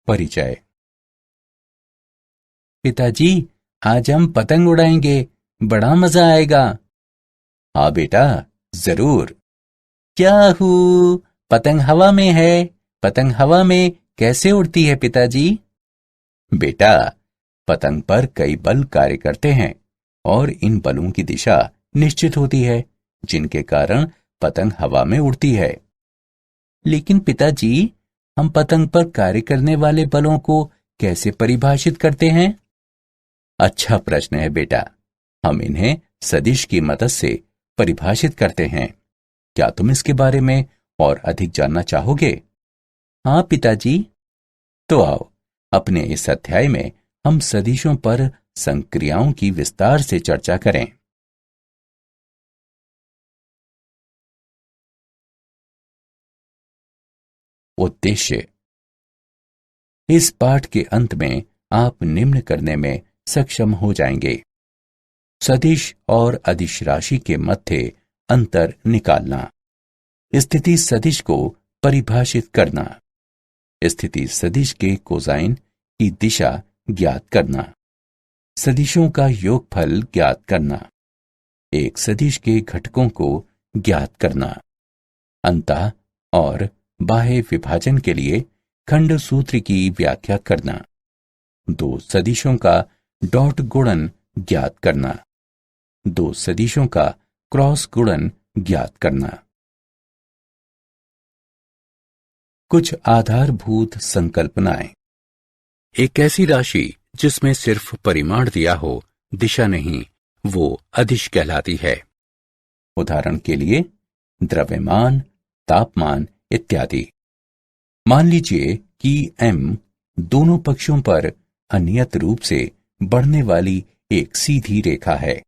परिचय। पिताजी, आज हम पतंग उड़ाएंगे, बड़ा मजा आएगा। हाँ बेटा, जरूर। क्या पतंग हवा में है। पतंग हवा में कैसे उड़ती है पिताजी? बेटा, पतंग पर कई बल कार्य करते हैं और इन बलों की दिशा निश्चित होती है, जिनके कारण पतंग हवा में उड़ती है। लेकिन पिताजी, हम पतंग पर कार्य करने वाले बलों को कैसे परिभाषित करते हैं? अच्छा प्रश्न है बेटा। हम इन्हें सदिश की मदद से परिभाषित करते हैं। क्या तुम इसके बारे में और अधिक जानना चाहोगे? हाँ पिताजी। तो आओ, अपने इस अध्याय में हम सदिशों पर संक्रियाओं की विस्तार से चर्चा करें। उद्देश्य। इस पाठ के अंत में आप निम्न करने में सक्षम हो जाएंगे। सदिश और अदिश राशि के मध्य अंतर निकालना, स्थिति सदिश को परिभाषित करना, स्थिति सदिश के कोसाइन की दिशा ज्ञात करना, सदिशों का योगफल ज्ञात करना, एक सदिश के घटकों को ज्ञात करना, अंतः और बाह्य विभाजन के लिए खंड सूत्र की व्याख्या करना, दो सदिशों का डॉट गुणन ज्ञात करना, दो सदिशों का क्रॉस गुणन ज्ञात करना। कुछ आधारभूत संकल्पनाएं। एक ऐसी राशि जिसमें सिर्फ परिमाण दिया हो, दिशा नहीं, वो अदिश कहलाती है। उदाहरण के लिए द्रव्यमान, तापमान इत्यादि। मान लीजिए कि m दोनों पक्षों पर अनियत रूप से बढ़ने वाली एक सीधी रेखा है।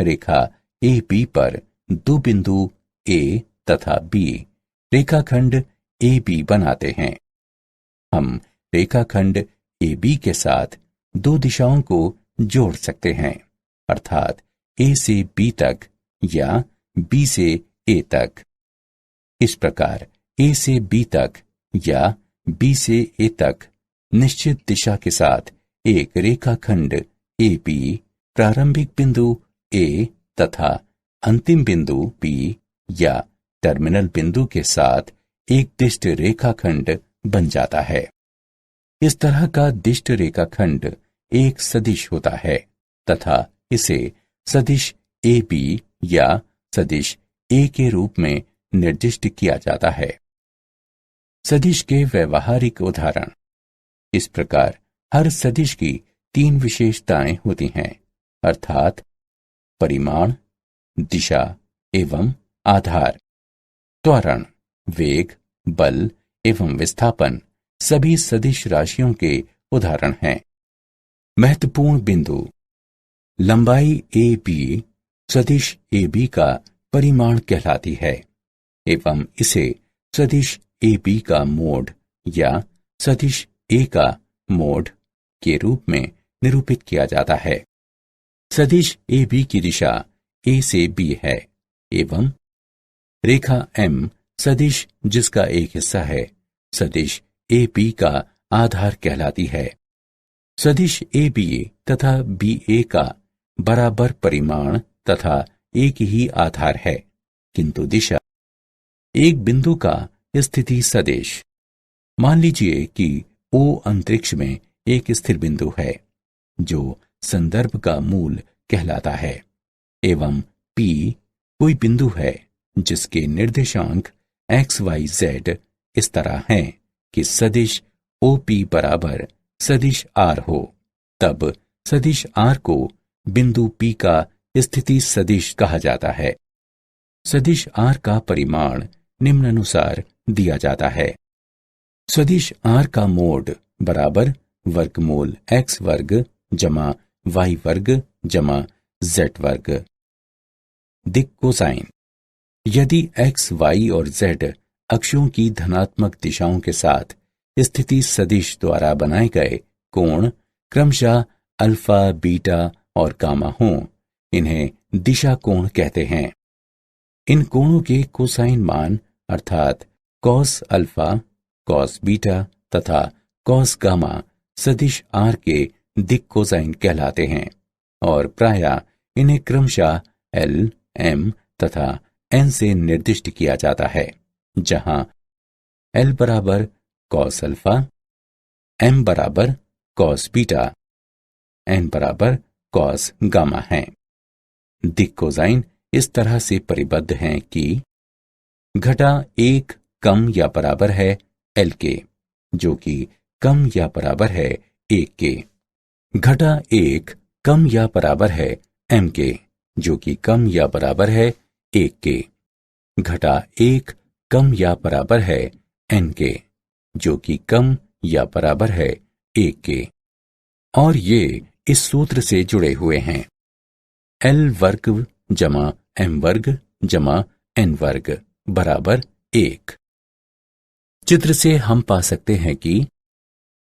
रेखा AB पर दो बिंदु A तथा B रेखाखंड AB बनाते हैं। हम रेखाखंड AB के साथ दो दिशाओं को जोड़ सकते हैं, अर्थात A से B तक या B से A तक। इस प्रकार A से B तक या B से A तक निश्चित दिशा के साथ एक रेखाखंड AB प्रारंभिक बिंदु A तथा अंतिम बिंदु B या टर्मिनल बिंदु के साथ एक दिष्ट रेखाखंड बन जाता है। इस तरह का दिष्ट रेखाखंड एक सदिश होता है तथा इसे सदिश AB या सदिश A के रूप में निर्दिष्ट किया जाता है। सदिश के व्यवहारिक उदाहरण। इस प्रकार हर सदिश की तीन विशेषताएं होती हैं, अर्थात परिमाण, दिशा एवं आधार। त्वरण, वेग, बल एवं विस्थापन सभी सदिश राशियों के उदाहरण हैं। महत्वपूर्ण बिंदु। लंबाई AB सदिश AB का परिमाण कहलाती है एवं इसे सदिश AB का मोड या सदिश A का मोड के रूप में निरूपित किया जाता है। सदिश AB की दिशा A से B है एवं रेखा M सदिश जिसका एक हिस्सा है सदिश AB का आधार कहलाती है। सदिश AB तथा BA का बराबर परिमाण तथा एक ही आधार है, किंतु दिशा। एक बिंदु का स्थिति सदिश। मान लीजिए कि O अंतरिक्ष में एक स्थिर बिंदु है जो संदर्भ का मूल कहलाता है एवं P कोई बिंदु है जिसके निर्देशांक x, y, z इस तरह हैं कि सदिश OP बराबर सदिश R हो, तब सदिश R को बिंदु P का स्थिति सदिश कहा जाता है। सदिश R का परिमाण निम्नानुसार दिया जाता है। सदिश R का मोड बराबर वर्गमूल x वर्ग जमा y वर्ग जमा z वर्ग। दिक् कोसाइन। यदि x, y और z अक्षों की धनात्मक दिशाओं के साथ स्थिति सदिश द्वारा बनाए गए कोण क्रमशः अल्फा, बीटा और गामा हों, इन्हें दिशा कोण कहते हैं। इन कोणों के कोसाइन मान अर्थात कॉस अल्फा, कॉस बीटा तथा कॉस गामा सदिश आर के दिक कोसाइन कहलाते हैं और प्रायः इन्हें क्रमशः एल, एम तथा एन से निर्दिष्ट किया जाता है, जहां एल बराबर कॉस अल्फा, एम बराबर कॉस बीटा, एन बराबर कॉस गामा है। दिक कोसाइन इस तरह से परिबद्ध हैं कि घटा 1 कम या बराबर है एल के, जो कि कम या बराबर है 1 के। घटा 1 कम या बराबर है एम के, जो कि कम या बराबर है 1 के। घटा 1 कम या बराबर है एन के, जो कि कम या बराबर है 1 के। और ये इस सूत्र से जुड़े हुए हैं, एल वर्ग जमा एम वर्ग जमा एन वर्ग बराबर 1। चित्र से हम पा सकते हैं कि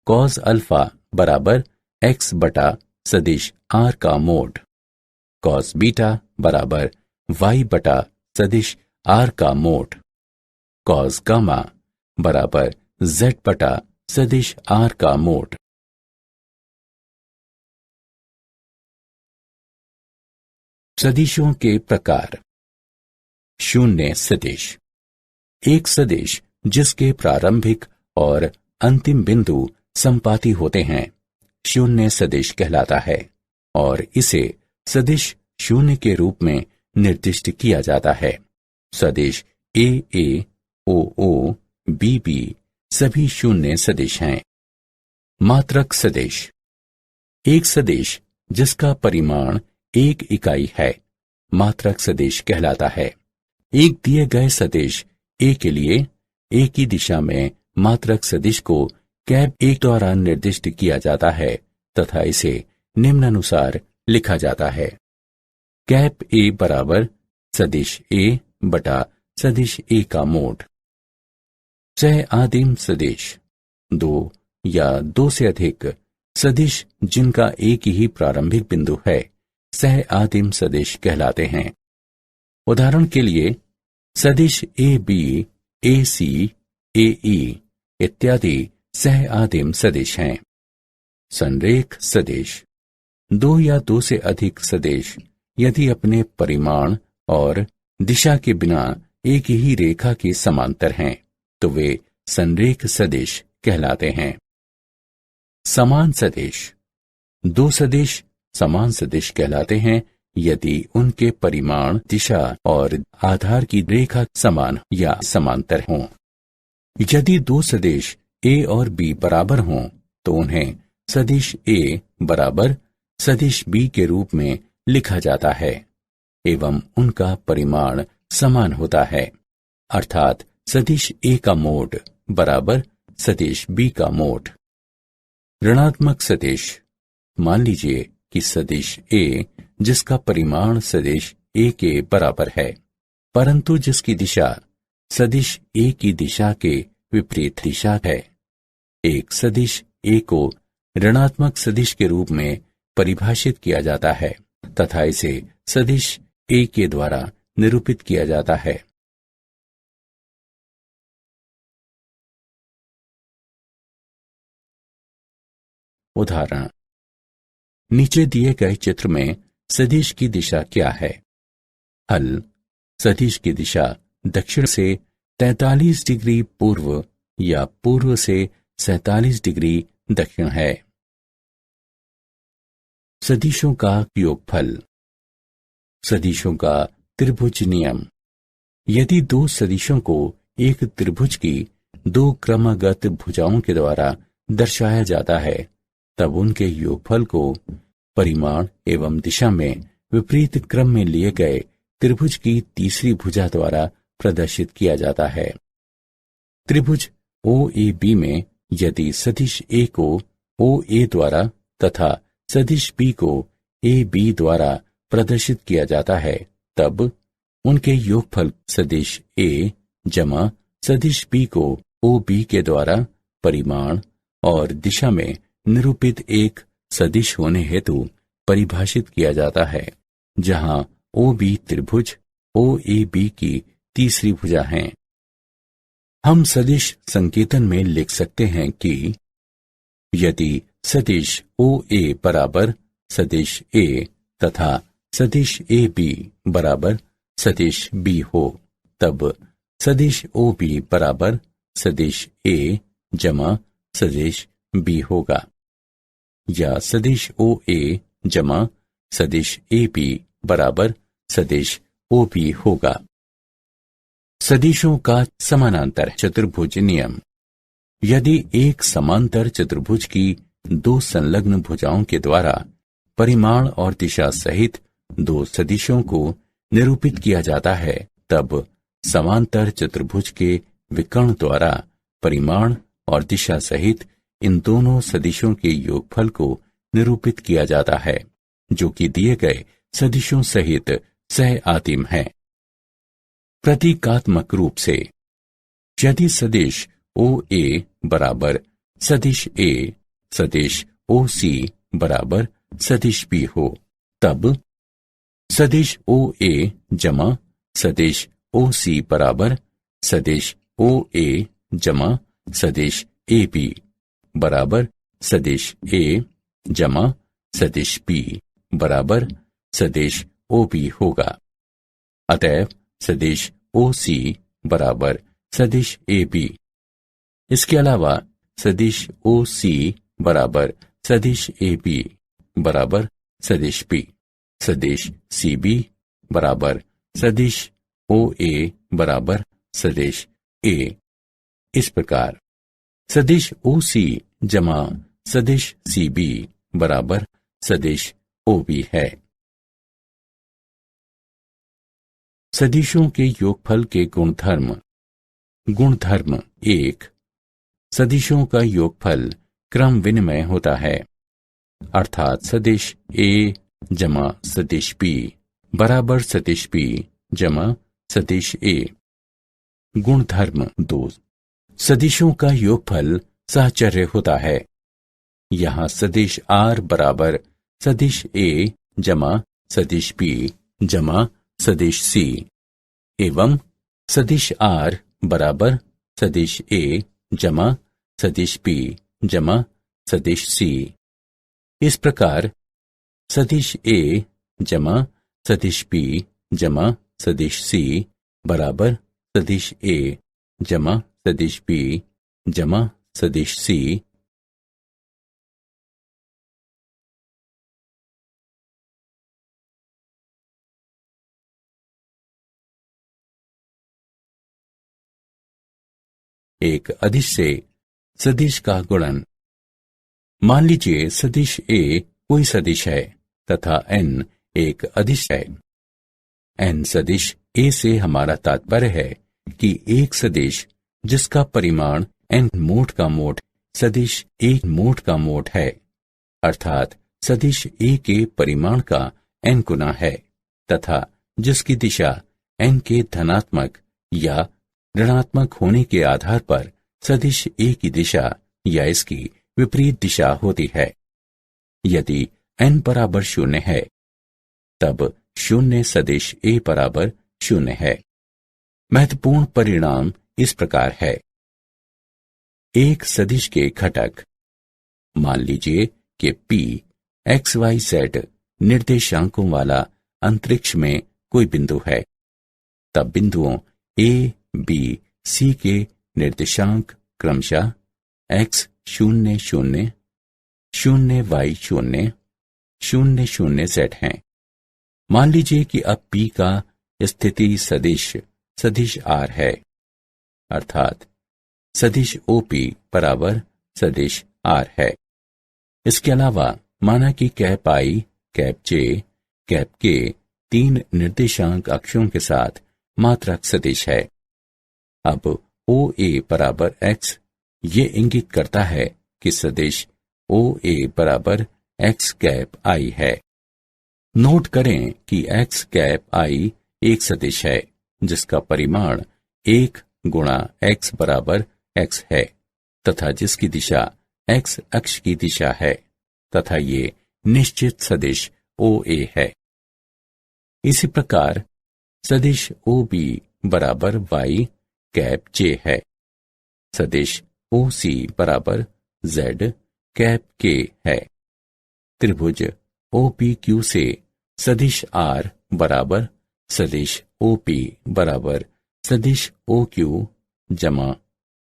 कॉस अल्फा बराबर एक्स बटा सदिश आर का मोड, कॉस बीटा बराबर वाई बटा सदिश आर का मोड, कॉस गामा बराबर जेड बटा सदिश आर का मोड। सदिशों के प्रकार। शून्य सदिश, एक सदिश जिसके प्रारंभिक और अंतिम बिंदु संपाती होते हैं, शून्य सदिश कहलाता है और इसे सदिश शून्य के रूप में निर्दिष्ट किया जाता है। सदिश ए ए, ओ ओ, बी बी सभी शून्य सदिश हैं। मात्रक सदिश, एक सदिश जिसका परिमाण 1 इकाई है, मात्रक सदिश कहलाता है। एक दिए गए सदिश ए के लिए ए की दिशा में मात्रक सदिश को कैप 1 द्वारा निर्दिष्ट किया जाता है तथा इसे निम्नानुसार लिखा जाता है। कैप ए बराबर सदिश ए बटा सदिश ए का मोड। सह आदिम सदिश, 2 या 2 से अधिक सदिश जिनका एक ही प्रारंभिक बिंदु है, सह आदिम सदिश कहलाते हैं। उदाहरण के लिए सदिश ए बी, ए सी, ए ई इत्यादि सह आदिम सदिश हैं। संरेख सदिश, 2 या 2 से अधिक सदिश यदि अपने परिमाण और दिशा के बिना एक ही रेखा के समांतर हैं, तो वे संरेख सदिश कहलाते हैं। समान सदिश, 2 सदिश समान सदिश कहलाते हैं यदि उनके परिमाण, दिशा और आधार की रेखा समान या समांतर हों। यदि 2 सदिश ए और बी बराबर हों, तो उन्हें सदिश ए बराबर सदिश बी के रूप में लिखा जाता है एवं उनका परिमाण समान होता है, अर्थात सदिश ए का मोड बराबर सदिश बी का मोड। ऋणात्मक सदिश, मान लीजिए कि सदिश ए जिसका परिमाण सदिश ए के बराबर है, परंतु जिसकी दिशा सदिश ए की दिशा के विपरीत दिशा है। एक सदिश ए को ऋणात्मक सदिश के रूप में परिभाषित किया जाता है तथा इसे सदिश ए के द्वारा निरूपित किया जाता है। उदाहरण, नीचे दिए गए चित्र में सदिश की दिशा क्या है? हल, सदिश की दिशा दक्षिण से 43 डिग्री पूर्व या पूर्व से 47 डिग्री दक्षिण है। सदिशों का योगफल। सदिशों का त्रिभुज नियम। यदि 2 सदिशों को एक त्रिभुज की 2 क्रमागत भुजाओं के द्वारा दर्शाया जाता है, तब उनके योगफल को परिमाण एवं दिशा में विपरीत क्रम में लिए गए त्रिभुज की तीसरी भुजा द्वारा प्रदर्शित किया जाता है। त्रिभुज ओ ए बी में यदि सदिश ए को ओ ए द्वारा तथा सदिश बी को ए बी द्वारा प्रदर्शित किया जाता है, तब उनके योगफल सदिश ए जमा सदिश बी को ओ बी के द्वारा परिमाण और दिशा में निरूपित एक सदिश होने हेतु परिभाषित किया जाता है, जहां ओ बी त्रिभुज ओ ए बी की तीसरी भुजा है। हम सदिश संकेतन में लिख सकते हैं कि यदि सदिश ओ ए बराबर सदिश ए तथा सदिश ए बी बराबर सदिश बी हो, तब सदिश ओ बी बराबर सदिश ए जमा सदिश बी होगा, या सदिश ओ ए जमा सदिश ए बी बराबर सदिश ओ बी होगा। सदिशों का समानांतर चतुर्भुज नियम। यदि एक समांतर चतुर्भुज की दो संलग्न भुजाओं के द्वारा परिमाण और दिशा सहित दो सदिशों को निरूपित किया जाता है, तब समांतर चतुर्भुज के विकर्ण द्वारा परिमाण और दिशा सहित इन दोनों सदिशों के योगफल को निरूपित किया जाता है, जो कि दिए गए सदिशों सहित सह आदिम है। प्रतीकात्मक रूप से, यदि सदिश ओ ए बराबर सदिश ए सदिश ओ सी बराबर सदिश बी हो, तब सदिश ओ ए जमा सदिश ओ सी बराबर सदिश ओ ए जमा सदिश ए बी बराबर सदिश ए जमा सदिश बी बराबर सदिश ओ बी होगा। अतएव सदिश ओ सी बराबर सदिश ए बी। इसके अलावा सदिश ओ सी बराबर सदिश ए बी बराबर सदिश बी, सदिश सी बी बराबर सदिश ओ ए बराबर सदिश ए। इस प्रकार सदिश ओ सी जमा सदिश सी बी बराबर सदिश ओ बी है। सदिशों के योगफल के गुणधर्म। गुणधर्म 1, सदिशों का योगफल क्रम विनिमय होता है, अर्थात सदिश ए जमा सदिश बी बराबर सदिश बी जमा सदिश ए। गुणधर्म 2, सदिशों का योगफल साहचर्य होता है। यहाँ सदिश आर बराबर सदिश ए जमा सदिश बी जमा सदिश सी एवं सदिश आर बराबर सदिश ए जमा सदिश बी जमा सदिश सी। इस प्रकार सदिश ए जमा सदिश बी जमा सदिश सी बराबर सदिश ए जमा सदिश बी जमा सदिश सी एक अदिश से सदिश का गुणन। मान लीजिए सदिश ए कोई सदिश है तथा n एक अदिश है। n सदिश ए से हमारा तात्पर्य है कि एक सदिश जिसका परिमाण n मोड का मोड सदिश ए मोड का मोड है, अर्थात सदिश ए के परिमाण का n गुना है, तथा जिसकी दिशा n के धनात्मक या ऋणात्मक होने के आधार पर सदिश ए की दिशा या इसकी विपरीत दिशा होती है। यदि n बराबर 0 है, तब 0 सदिश ए बराबर 0 है। महत्वपूर्ण परिणाम इस प्रकार है। एक सदिश के घटक। मान लीजिए कि P x y z निर्देशांकों वाला अंतरिक्ष में कोई बिंदु है, तब बिंदुओं A, B, C के निर्देशांक क्रमशः x 0 0 0 y 0 0 0 z हैं। मान लीजिए कि अब P का स्थिति सदिश सदिश R है, अर्थात सदिश OP बराबर सदिश R है। इसके अलावा माना कि cap I, cap J, cap K 3 निर्देशांक अक्षों के साथ मात्रक सदिश है। अब OA बराबर x ये इंगित करता है कि सदिश OA बराबर x कैप I है। नोट करें कि x कैप I एक सदिश है जिसका परिमाण 1 गुणा x बराबर x है तथा जिसकी दिशा x अक्ष की दिशा है, तथा ये निश्चित सदिश OA है। इसी प्रकार सदिश OB बराबर y कैप J है। सदिश OC बराबर z कैप के है। त्रिभुज OPQ से सदिश R बराबर सदिश OP बराबर सदिश OQ जमा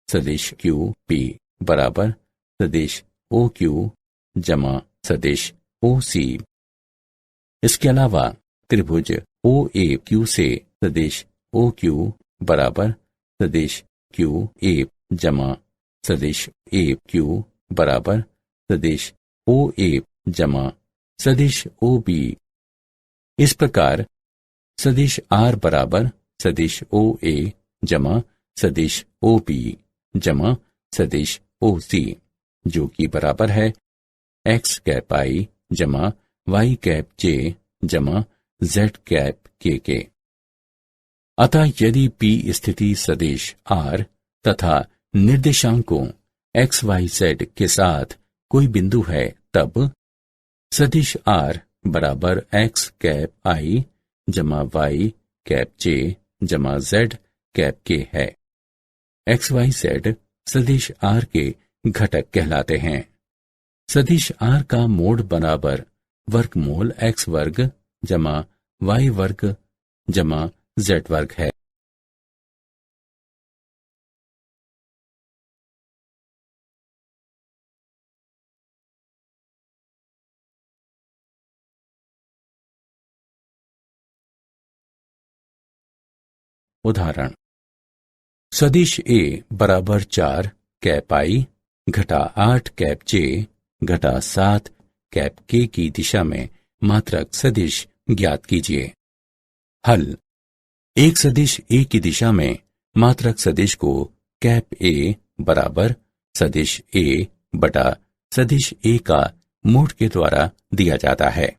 सदिश QP बराबर सदिश OQ जमा सदिश OC। इसके अलावा त्रिभुज OAQ से सदिश OQ बराबर सदिश QA जमा सदिश AQ बराबर सदिश OA जमा सदिश OB। इस प्रकार सदिश R बराबर सदिश OA जमा सदिश OB जमा सदिश OC, जो कि बराबर है x कैप I जमा y कैप J जमा z कैप K के। अतः यदि P स्थिति सदिश R तथा निर्देशांकों x y z के साथ कोई बिंदु है, तब सदिश R बराबर x कैप I जमा y कैप J जमा z कैप K है। x y z सदिश R के घटक कहलाते हैं। सदिश R का मोड बराबर वर्गमूल x वर्ग जमा y वर्ग जमा z वर्ग है। उदाहरण, सदिश A बराबर 4 कैप I घटा 8 कैप J घटा 7 कैप K की दिशा में मात्रक सदिश ज्ञात कीजिए। हल, एक सदिश A की दिशा में मात्रक सदिश को कैप A बराबर सदिश A बटा सदिश A का मोड के द्वारा दिया जाता है।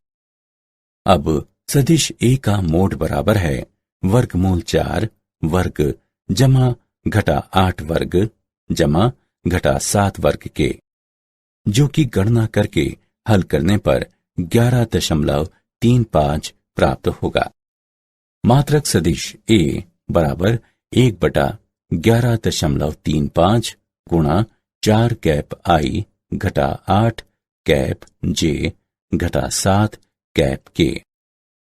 अब सदिश A का मोड बराबर है वर्गमूल 4 वर्ग जमा घटा 8 वर्ग जमा घटा 7 वर्ग के, जो कि गणना करके हल करने पर 11.35 प्राप्त होगा। मात्रक सदिश A बराबर 1 बटा 11.35 गुणा 4 कैप I घटा 8 कैप J घटा 7 कैप K,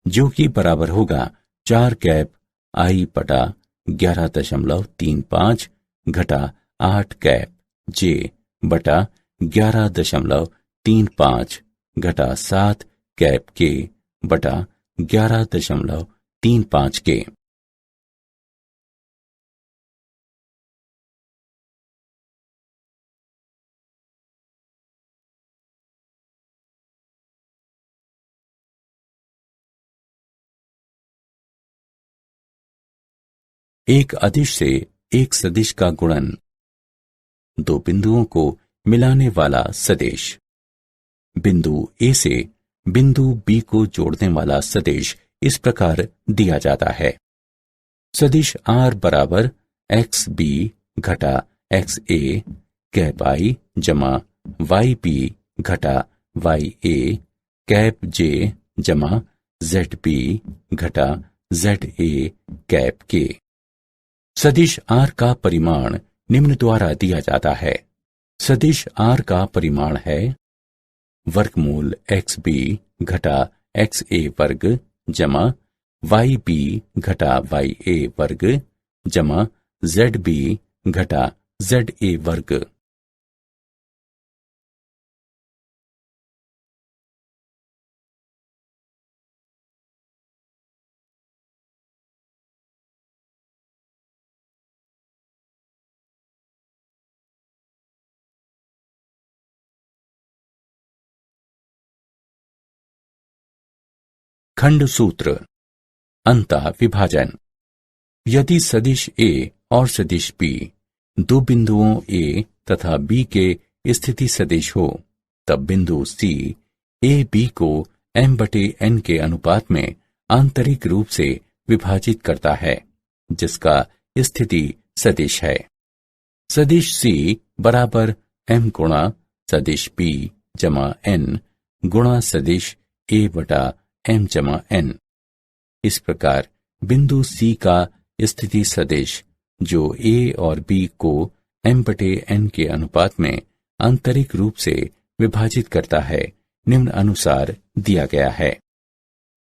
जो कि बराबर होगा 4 कैप I बटा 11.35 घटा 8 कैप J बटा 11.35 घटा 7 कैप K बटा 11.35 के। एक अदिश से एक सदिश का गुणन, दो बिंदुओं को मिलाने वाला सदिश। बिंदु A से बिंदु B को जोड़ने वाला सदिश इस प्रकार दिया जाता है। सदिश R बराबर XB घटा XA कैप I जमा YB घटा YA कैप J जमा ZB घटा ZA कैप K। सदिश R का परिमाण निम्न द्वारा दिया जाता है। सदिश R का परिमाण है वर्गमूल XB घटा XA वर्ग जमा YB घटा YA वर्ग जमा ZB घटा ZA वर्ग। खंड सूत्र अंतः विभाजन। यदि सदिश A और सदिश B दो बिंदुओं A तथा B के स्थिति सदिश हो, तब बिंदु C A B को m/n के अनुपात में आंतरिक रूप से विभाजित करता है, जिसका स्थिति सदिश है। सदिश C बराबर m गुणा सदिश B जमा n गुणा सदिश A बटा m जमा n। इस प्रकार बिंदु C का स्थिति सदिश, जो A और B को m/n के अनुपात में आंतरिक रूप से विभाजित करता है निम्न अनुसार दिया गया है।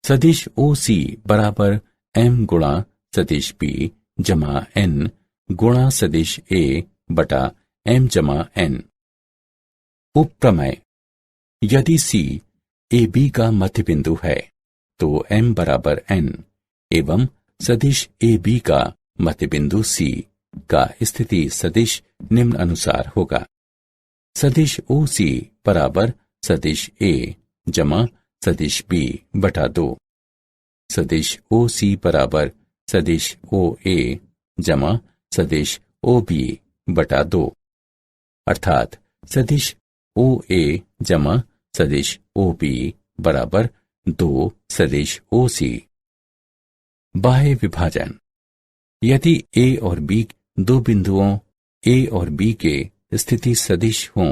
सदिश OC बराबर M गुणा सदिश B जमा N गुणा सदिश A बटा M जमा N। उपप्रमेय, यदि C AB का मध्य बिंदु है तो M बराबर N एवं सदिश AB का मध्य बिंदु C का स्थिति सदिश निम्न अनुसार होगा। सदिश OC बराबर सदिश A जमा सदिश B बटा 2। सदिश OC बराबर सदिश OA जमा सदिश OB बटा 2, अर्थात सदिश OA जमा सदिश OB बराबर 2 सदिश OC। बाह्य विभाजन, यदि A और B दो बिंदुओं A और B के स्थिति सदिश हों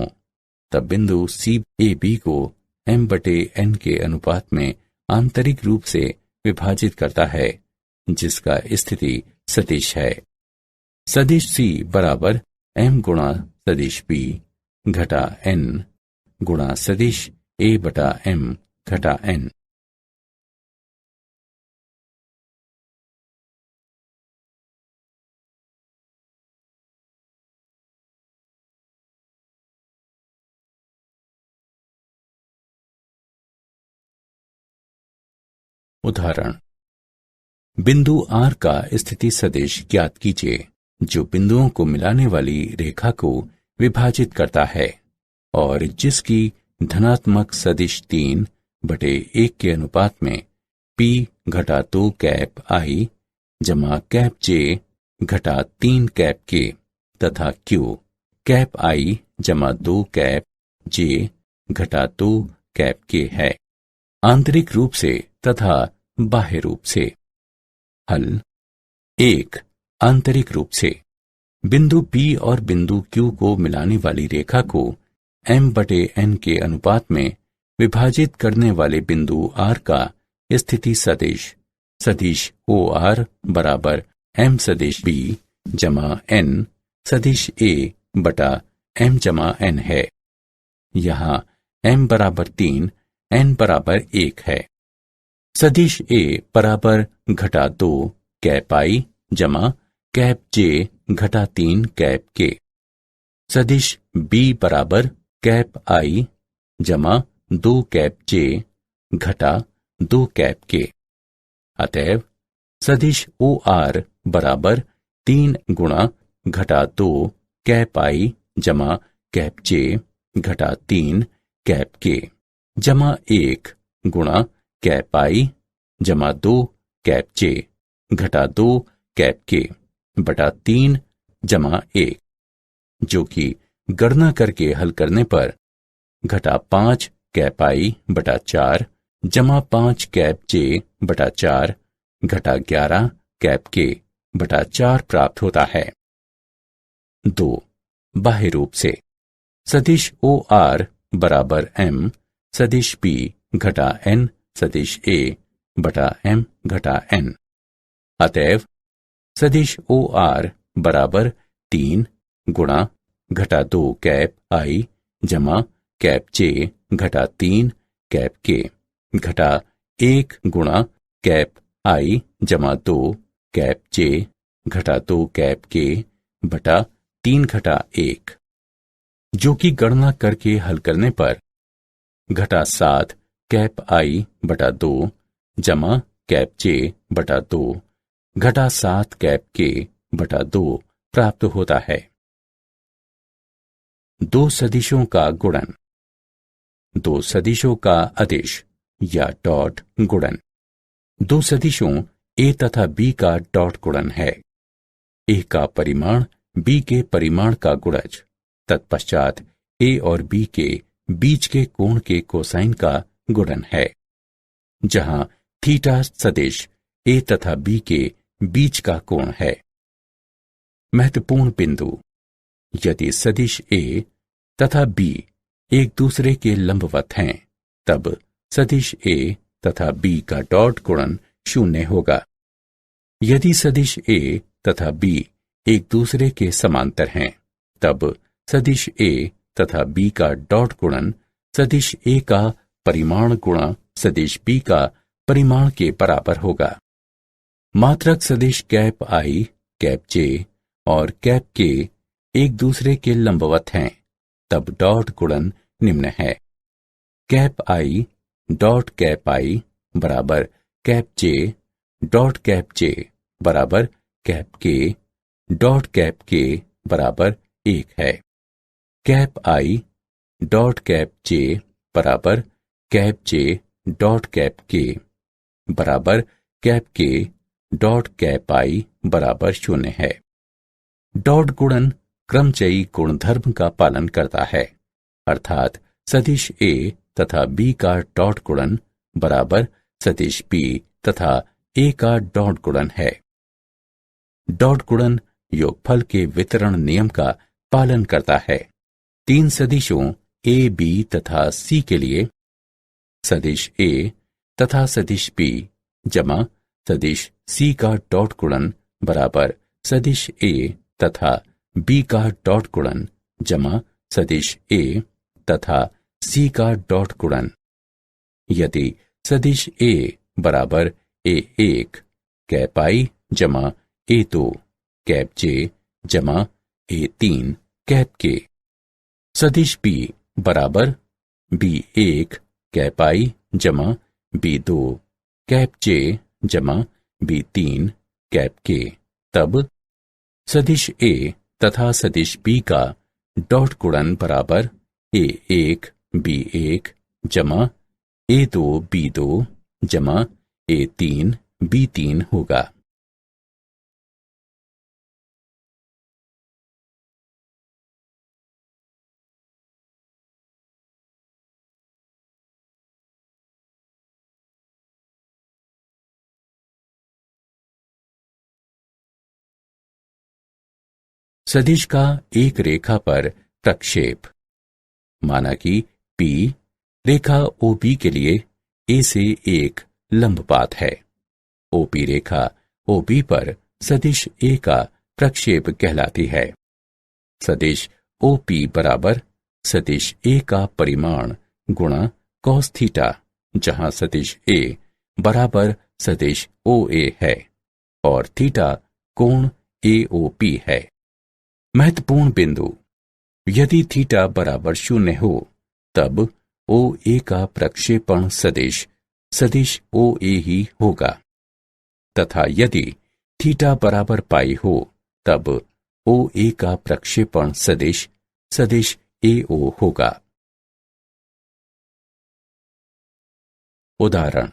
तब बिंदु CAB को M बटे N के अनुपात में आंतरिक रूप से विभाजित करता है जिसका स्थिति सदिश है। सदिश C बराबर M गुणा सदिश B घटा N गुणा सदिश A बटा M घटा N। उदाहरण, बिंदु R का स्थिति सदिश ज्ञात कीजिए जो बिंदुओं को मिलाने वाली रेखा को विभाजित करता है और जिसकी धनात्मक सदिश 3 बटे 1 के अनुपात में P घटा 2 कैप I जमा कैप J घटा 3 कैप K तथा Q कैप I जमा 2 कैप J घटा 2 कैप K है, आंतरिक रूप से तथा बाह्य रूप से। हल 1. आंतरिक रूप से, बिंदु P और बिंदु Q को मिलाने वाली रेखा को M बटे N के अनुपात में विभाजित करने वाले बिंदु R का स्थिति सदिश सदिश OR बराबर M सदिश B जमा N सदिश A बटा M जमा N है। यहाँ M बराबर 3 N बराबर 1 है। सदिश A बराबर घटा 2 कैप I जमा कैप J घटा 3 कैप K। सदिश B बराबर कैप I जमा 2 कैप J घटा 2 कैप K। अतएव सदिश OR बराबर 3 गुणा घटा 2 कैप I जमा कैप J घटा 3 कैप K जमा 1 गुणा कैप I जमा 2 कैप J घटा 2 कैप K बटा 3 जमा 1, जो कि गणना करके हल करने पर घटा 5 कैप I बटा 4 जमा 5 कैप J बटा 4 घटा 11 कैप K बटा 4 प्राप्त होता है। 2. बाह्य रूप से, सदिश OR बराबर M सदिश B घटा N सदिश A बटा M घटा N। अतएव सदिश OR बराबर 3 गुणा घटा 2 कैप I जमा कैप J घटा 3 कैप K घटा 1 गुणा कैप I जमा 2 कैप J घटा 2 कैप K बटा 3 घटा 1, जो कि गणना करके हल करने पर घटा 7 कैप I बटा 2 जमा कैप J बटा 2 घटा 7 कैप K बटा 2 प्राप्त होता है। दो सदिशों का गुणन, दो सदिशों का अदिश या डॉट गुणन। दो सदिशों A तथा B का डॉट गुणन है। A का परिमाण B के परिमाण का गुणज तत्पश्चात A और B के बीच के कोण के कोसाइन का गुणन है, जहां थीटा सदिश A तथा B के बीच का कोण है। महत्वपूर्ण बिंदु, यदि सदिश A तथा B एक दूसरे के लंबवत हैं तब सदिश A तथा B का डॉट गुणन 0 होगा। यदि सदिश A तथा B एक दूसरे के समांतर हैं तब सदिश A तथा B का डॉट गुणन सदिश ए का परिमाण गुणा सदिश बी का परिमाण के बराबर होगा। मात्रक सदिश कैप आई, कैप जे और कैप के एक दूसरे के लंबवत हैं, तब डॉट गुणन निम्न है। कैप आई डॉट कैप आई बराबर कैप जे डॉट कैप जे बराबर कैप के डॉट कैप के बराबर 1 है। कैप आई डॉट कैप जे बराबर कैप जे डॉट कैप के बराबर कैप के डॉट कैप आई बराबर 0 है। डॉट गुणन क्रमचयी गुणधर्म का पालन करता है, अर्थात सदिश ए तथा बी का डॉट गुणन बराबर सदिश बी तथा ए का डॉट गुणन है। डॉट गुणन योगफल के वितरण नियम का पालन करता है। 3 सदिशों ए, बी तथा सी के लिए सदिश ए तथा सदिश बी जमा सदिश सी का डॉट गुणन बराबर सदिश ए तथा बी का डॉट गुणन जमा सदिश ए तथा सी का डॉट गुणन। यदि सदिश ए बराबर ए1 कैप आई जमा ए2 कैप जे जमा ए3 कैप के, सदिश बी बराबर बी1 कैप आई जमा बी2 कैप जे जमा बी3 कैप के, तब सदिश ए तथा सदिश बी का डॉट गुणन बराबर ए1 बी1 जमा ए2 बी2 जमा ए3 बी3 होगा। सदिश का एक रेखा पर प्रक्षेप। माना कि P रेखा OB के लिए A से एक लंबपात है। OP रेखा OB पर सदिश A का प्रक्षेप कहलाती है। सदिश OP बराबर सदिश A का परिमाण गुणा cos थीटा, जहां सदिश A बराबर सदिश OA है और थीटा कोण AOP है। महत्वपूर्ण बिंदु, यदि थीटा बराबर 0 हो तब OA का प्रक्षेपण सदिश सदिश OA ही होगा, तथा यदि थीटा बराबर पाई हो तब OA का प्रक्षेपण सदिश सदिश AO होगा। उदाहरण,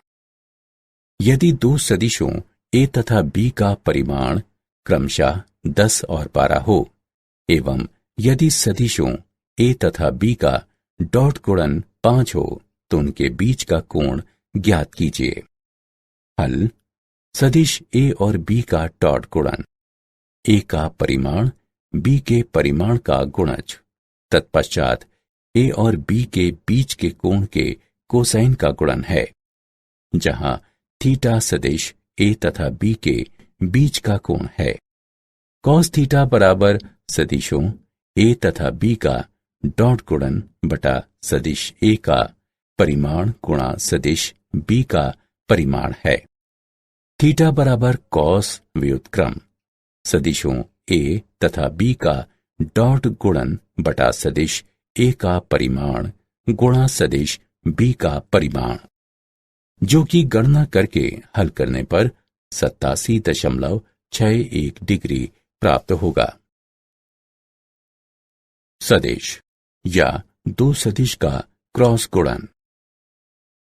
यदि 2 सदिशों A तथा B का परिमाण क्रमशः 10 और 12 हो एवं यदि सदिशों A तथा B का डॉट गुणन 5 हो तो उनके बीच का कोण ज्ञात कीजिए। हल, सदिश A और B का डॉट गुणन, A का परिमाण B के परिमाण का गुणज, तत्पश्चात A और B के बीच के कोण के कोसाइन का गुणन है, जहां थीटा सदिश A तथा B के बीच का कोण है। cos थीटा बराबर सदिशों A तथा B का डॉट गुणन बटा सदिश A का परिमाण गुणा सदिश B का परिमाण है। थीटा बराबर cos व्युत्क्रम सदिशों A तथा B का डॉट गुणन बटा सदिश A का परिमाण गुणा सदिश B का परिमाण, जो कि गणना करके हल करने पर 87.61 डिग्री प्राप्त होगा। सदिश या 2 सदिश का क्रॉस गुणन।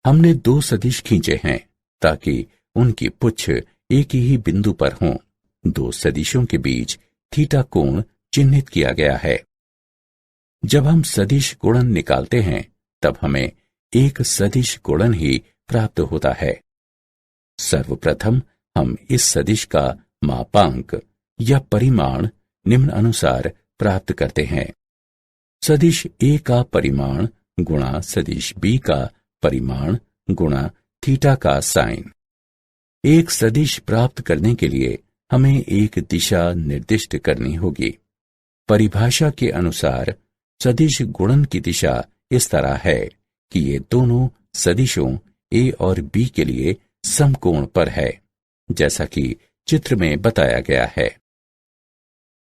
हमने 2 सदिश खींचे हैं ताकि उनकी पुच्छ एक ही बिंदु पर हों। 2 सदिशों के बीच थीटा कोण चिन्हित किया गया है। जब हम सदिश गुणन निकालते हैं तब हमें एक सदिश गुणन ही प्राप्त होता है। सर्वप्रथम हम इस सदिश का मापांक या परिमाण निम्न अनुसार प्राप्त करते हैं। सदिश A का परिमाण गुणा सदिश B का परिमाण गुणा थीटा का साइन। एक सदिश प्राप्त करने के लिए हमें एक दिशा निर्दिष्ट करनी होगी। परिभाषा के अनुसार सदिश गुणन की दिशा इस तरह है कि ये दोनों सदिशों ए और बी के लिए समकोण पर है, जैसा कि चित्र में बताया गया है।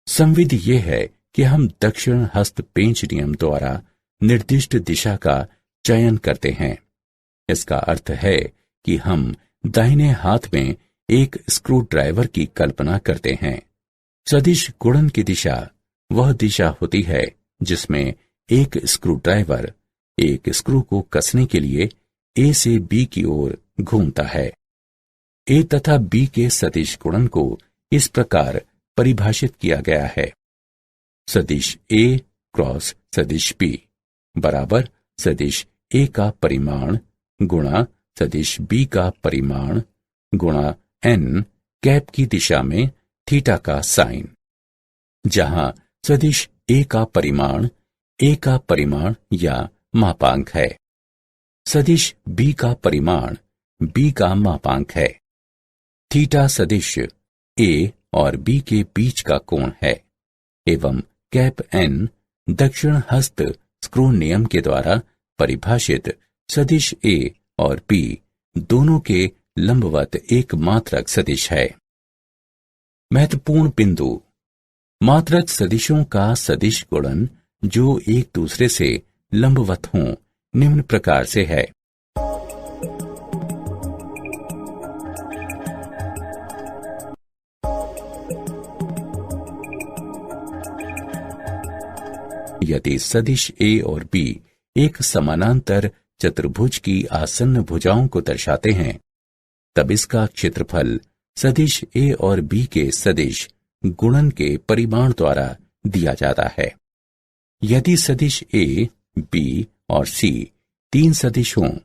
संविधि ये है कि हम दक्षिण हस्त पेंच नियम द्वारा निर्दिष्ट दिशा का चयन करते हैं। इसका अर्थ है कि हम दाहिने हाथ में एक स्क्रू ड्राइवर की कल्पना करते हैं। सदिश गुणन की दिशा वह दिशा होती है जिसमें एक स्क्रू ड्राइवर एक स्क्रू को कसने के लिए ए से बी की ओर घूमता है। ए तथा बी के सदिश गुणन को इस प्रकार परिभाषित किया गया है। सदिश ए क्रॉस सदिश बी बराबर सदिश ए का परिमाण गुणा सदिश बी का परिमाण गुणा एन कैप की दिशा में थीटा का साइन, जहां सदिश ए का परिमाण या मापांक है, सदिश बी का परिमाण बी का मापांक है। थीटा सदिश ए और बी के बीच का कोण है एवं कैप एन दक्षिण हस्त स्क्रू नियम के द्वारा परिभाषित सदिश ए और बी दोनों के लंबवत एक मात्रक सदिश है। महत्वपूर्ण बिंदु, मात्रक सदिशों का सदिश गुणन जो एक दूसरे से लंबवत हों निम्न प्रकार से है। यदि सदिश ए और बी एक समानांतर चतुर्भुज की आसन्न भुजाओं को दर्शाते हैं, तब इसका क्षेत्रफल सदिश ए और बी के सदिश गुणन के परिमाण द्वारा दिया जाता है। यदि सदिश ए, बी और सी तीन सदिश हों,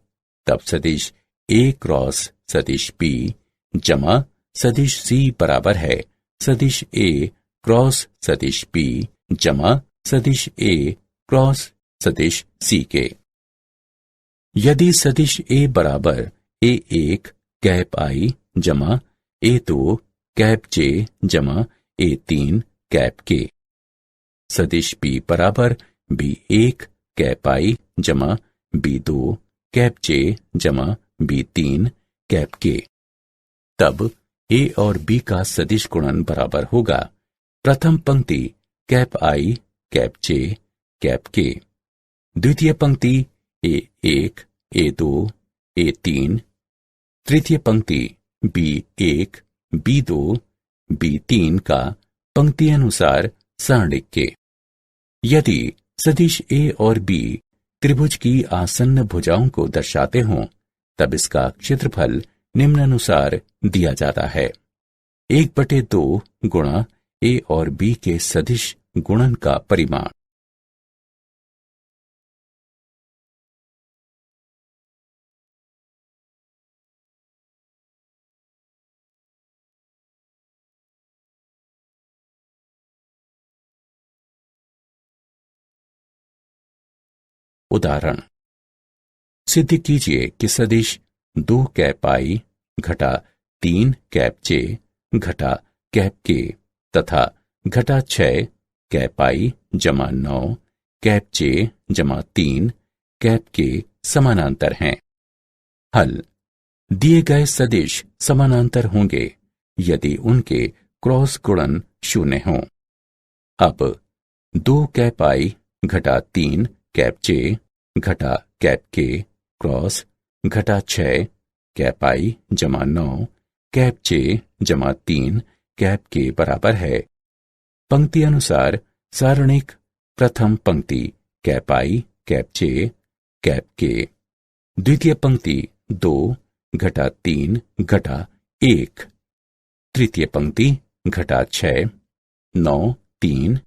तब सदिश ए क्रॉस सदिश बी जमा सदिश सी बराबर है सदिश ए क्रॉस सदिश बी जमा सदिश ए क्रॉस सदिश सी के। यदि सदिश ए बराबर ए1 कैप आई जमा ए2 कैप जे जमा ए3 कैप के, सदिश बी बराबर बी1 कैप आई जमा बी2 कैप जे जमा बी3 कैप के, तब ए और बी का सदिश गुणन बराबर होगा प्रथम पंक्ति कैप आई कैप जे कैप के, द्वितीय पंक्ति ए1 ए2 ए3, तृतीय पंक्ति बी1 बी2 बी3 का पंक्ति अनुसार सारणिक के। यदि सदिश ए और बी त्रिभुज की आसन्न भुजाओं को दर्शाते हों, तब इसका क्षेत्रफल निम्नानुसार दिया जाता है 1/2 गुणा ए और बी के सदिश गुणन का परिमाण। उदाहरण, सिद्ध कीजिए कि सदिश 2 कैप आई घटा 3 कैप जे घटा कैप के तथा घटा 6 कैप आई जमा 9 कैप जे जमा 3 कैप के समानांतर हैं। हल, दिए गए सदिश समानांतर होंगे यदि उनके क्रॉस गुणन शून्य हों। अब 2 कैप आई घटा 3 कैप जे घटा कैप के क्रॉस घटा 6 कैप आई जमा 9 कैप जे जमा 3 कैप के बराबर है पंक्ति अनुसार सारणिक प्रथम पंक्ति कैप आई कैप जे कैप के, द्वितीय पंक्ति 2 घटा 3 घटा 1, तृतीय पंक्ति घटा 6 9 3,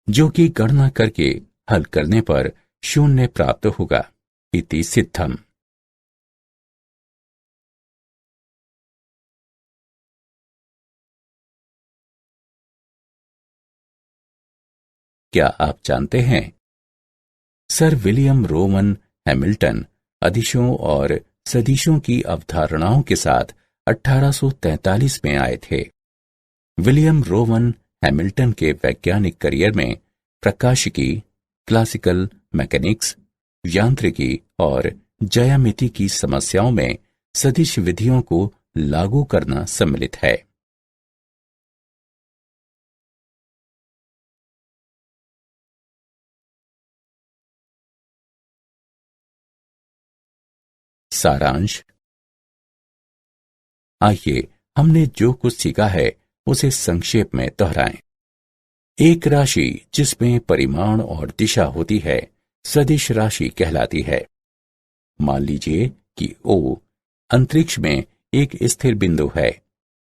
जो कि गणना करके हल करने पर 0 प्राप्त होगा। इति सिद्धम। क्या आप जानते हैं, सर विलियम रोवन हैमिल्टन अदिशों और सदिशों की अवधारणाओं के साथ 1843 में आए थे। विलियम रोवन हैमिल्टन के वैज्ञानिक करियर में प्रकाशिकी क्लासिकल मैकेनिक्स, यांत्रिकी और ज्यामिति की समस्याओं में सदिश विधियों को लागू करना सम्मिलित है। सारांश। आइए हमने जो कुछ सीखा है उसे संक्षेप में दोहराएं। एक राशि जिसमें परिमाण और दिशा होती है सदिश राशि कहलाती है। मान लीजिए कि O अंतरिक्ष में एक स्थिर बिंदु है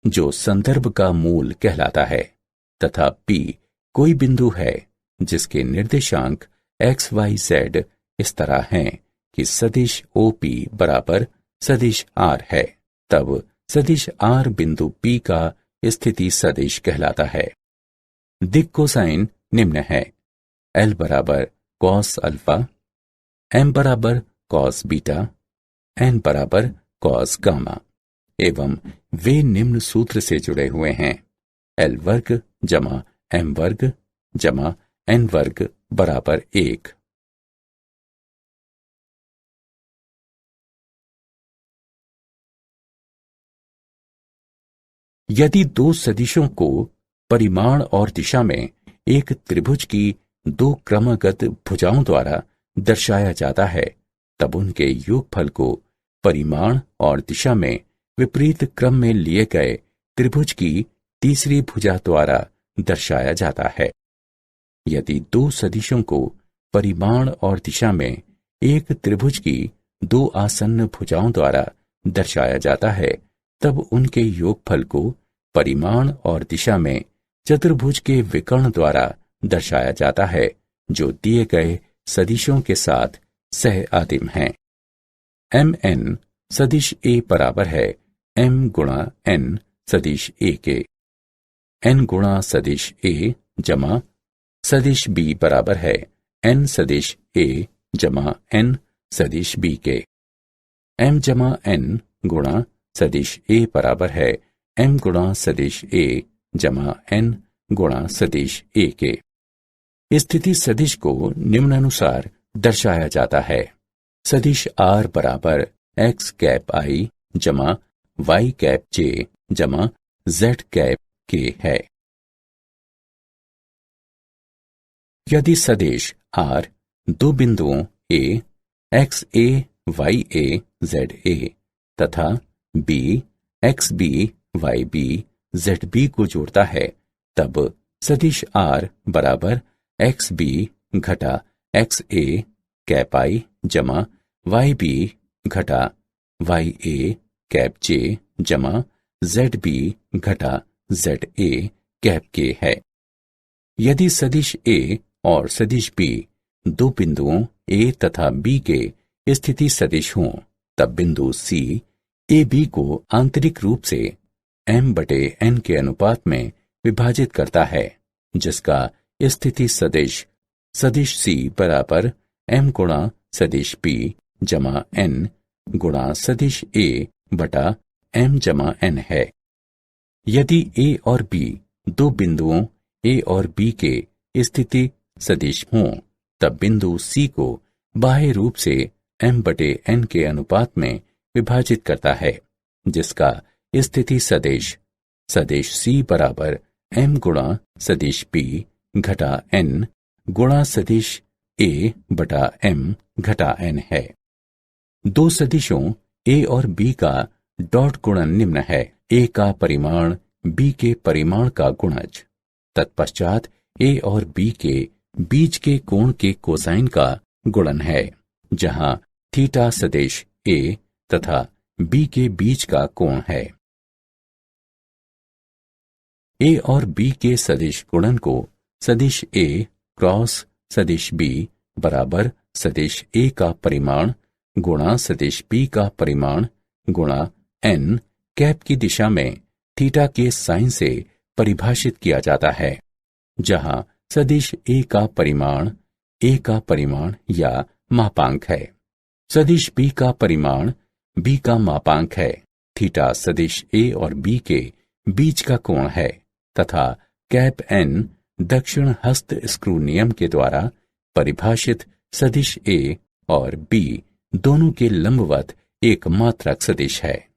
जो संदर्भ का मूल कहलाता है, तथा P कोई बिंदु है जिसके निर्देशांक x, y, z इस तरह हैं कि सदिश OP बराबर सदिश R है। तब सदिश R बिंदु P का स्थिति सदिश कहलाता है। दिक् कोसाइन निम्न है: L बराबर cos अल्फा, M बराबर cos बीटा, N बराबर cos गामा, एवं वे निम्न सूत्र से जुड़े हुए हैं: L वर्ग जमा M वर्ग जमा N वर्ग बराबर 1। यदि दो सदिशों को परिमाण और दिशा में एक त्रिभुज की दो क्रमगत भुजाओं द्वारा दर्शाया जाता है, तब उनके योगफल को परिमाण और दिशा में विपरीत क्रम में लिए गए त्रिभुज की तीसरी भुजा द्वारा दर्शाया जाता है। यदि दो सदिशों को परिमाण और दिशा में एक त्रिभुज की दो आसन्न भुजाओं द्वारा दर्शाया जाता है, तब उनके योगफल को परिमाण और दिशा में चतुर्भुज के विकर्ण द्वारा दर्शाया जाता है, जो दिए गए सदिशों के साथ सह आदिम हैं। mn सदिश A बराबर है m गुणा n सदिश A के। n गुणा सदिश A जमा सदिश B बराबर है n सदिश A जमा n सदिश B के। m जमा n गुणा सदिश A बराबर है m गुणा सदिश A जमा n गुणा सदिश A के। स्थिति सदिश को निम्नानुसार दर्शाया जाता है: सदिश R बराबर x कैप I जमा y कैप J जमा z कैप K है। यदि सदिश R दो बिंदुओं A x A y A z A तथा B x B y B z B को जोड़ता है, तब सदिश R बराबर x B घटा x A कैप I जमा y B घटा y A कैप J जमा z B घटा z A कैप K है। यदि सदिश A और सदिश B दो बिंदुओं A तथा B के स्थिति सदिश हों, तब बिंदु C A B को आंतरिक रूप से m/n के अनुपात में विभाजित करता है, जिसका स्थिति सदिश सदिश C बराबर m गुणा सदिश B जमा n गुणा सदिश A बटा m जमा n है। यदि A और B दो बिंदुओं A और B के स्थिति सदिश हों, तब बिंदु C को बाह्य रूप से m/n के अनुपात में विभाजित करता है, जिसका स्थिति सदिश सदिश C बराबर m गुणा सदिश B घटा n गुणा सदिश A बटा m घटा n है। दो सदिशों A और B का डॉट गुणन निम्न है: A का परिमाण B के परिमाण का गुणज, तत्पश्चात A और B के बीच के कोण के कोसाइन का गुणन है, जहां थीटा सदिश A तथा B के बीच का कोण है। A और B के सदिश गुणन को सदिश A क्रॉस सदिश B बराबर सदिश A का परिमाण गुणा सदिश B का परिमाण गुणा n कैप की दिशा में थीटा के साइन से परिभाषित किया जाता है, जहां सदिश A का परिमाण या मापांक है, सदिश B का परिमाण B का मापांक है, थीटा सदिश A और B के बीच का कोण है, तथा कैप n दक्षिण हस्त स्क्रू नियम के द्वारा परिभाषित सदिश A और बी दोनों के लंबवत एक मात्रक सदिश है।